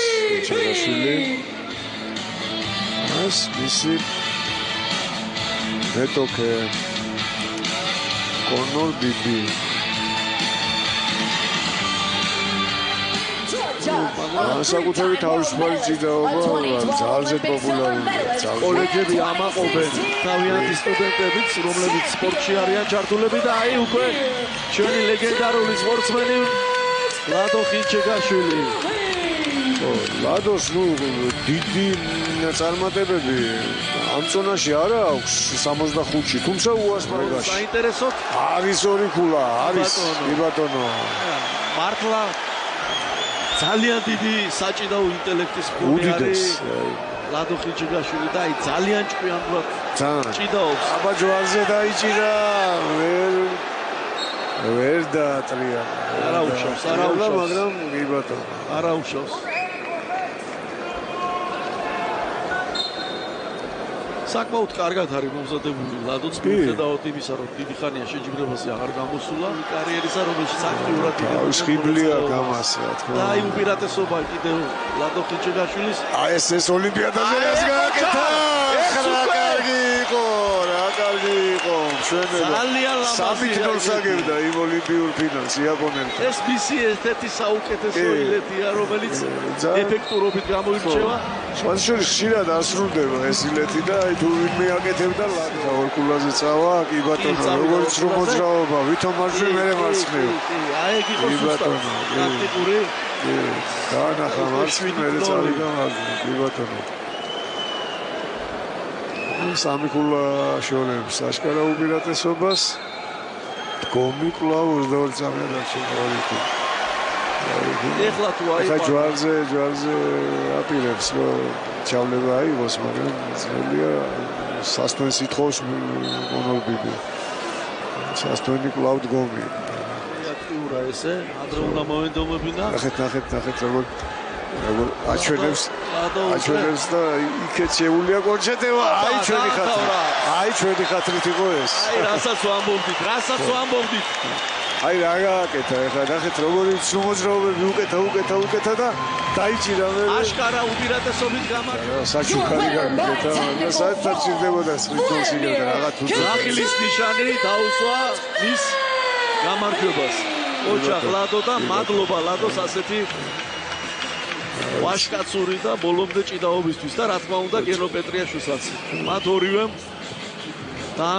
არის ჩეგაშვილი. ეს მისი მეტოქე კონორ ბიბი. საკუთარი თავისუფალი ჭიდაობა ძალზე პოპულარულია. კოლეჯები ამაყობენ თავიანთი სტუდენტებიც, რომლებიც სპორტში არიან ჩართულები და აი უკვე ჩვენი ლეგენდარული სპორტსმენი ლადო ხინჩეგაშვილი. ლადოს დიდი წარმატებები ამ ზონაში არა აქვს 65-ში, თუმცა უასპარეზოში. საინტერესოდ არის ორი ქულა, არის ბატონო. მართლა ძალიან დიდი საჭიდაო ინტელექტის მქონე არის ლადო ხინჩეგაშვილი და აი ძალიან ჭკვიანურად ჭიდაობს. აბა ჯვარზე დაიჭირა, ვერ დაატრია. არა უშავს, მაგრამ კი ბატონო. არა უშავს. საკმაოდ კარგად არის მომზადებული ლადოც, მიუხედავად იმისა, რომ დიდი ხანია შეჯიბრებაზე აღარ გამოსულა კარიერისა, რომელშიც აქტიურად ის ხიბლია გამას, რა თქმა უნდა. და აი უპირატესობა კიდევ ლადო ხინჩეგაშვილის. აი ეს ოლიმპიადაზე რას გააკეთა? რა კარგი იყო, რა კარგი იყო. ძალიან ლამაზი სამი აგებდა იმ ოლიმპიურ ფინალს იაპონელთან. ეს მისი ერთ-ერთი საუკეთესო ილეთია, რომელიც ეფექტურობით გამოირჩევა. შუაშორის ხშირად ასრულდება ეს ილეთი და აი თუ ვინმე აკეთებდა ლადო ორკულაზე წავა, კი ბატონო, როგორც რომ მოძრაობა, ვითომ მარჯვე მერე მარცხნივ. აი ეგ იყო ზუსტად ტაქტიკური. დაანახა მარცხნივ მერე წავიდა მარჯვე, კი ბატონო. სამი ქულა შორებს აშკარა უპირატესობას. დგომი კვლავ 22 წამია დარჩენილი. ეხლა თუ აი ჯვარზე აპირებს რომ ჩავლება აიღოს, მაგრამ ძნელია სასტვენს ითხოვს მონორბიბი. სასტვენი კვლავ დგომი. აქტიურა ესე, ადრე უნდა მოენდომებინა. ნახეთ როგორ აჩვენებს და იქეთ შეუულია კონჩეტევა. აი ჩვენი ხათრით იყო ეს. აი რასაც ვამბობდით. აი რა გააკეთა ეხლა ნახეთ როგორი მოძრაობები უკეთა და დაიჭირა მე აშკარა უპირატესობით გამარჯვება. საჩუქარი გამიკეთა და საერთოდ ჭირდებოდა სრიტონს იგებდა რაღაც ნახილის ნიშანი დაუსვა მის გამარჯვებას. ოჩახ ლადო და მადლობა ლადოს ასეთი ვაშკაცური და ბოლომდე ჭიდაობისთვის და რა თქმა უნდა გენო პეტრიაშვილსაც მათ ორივემ და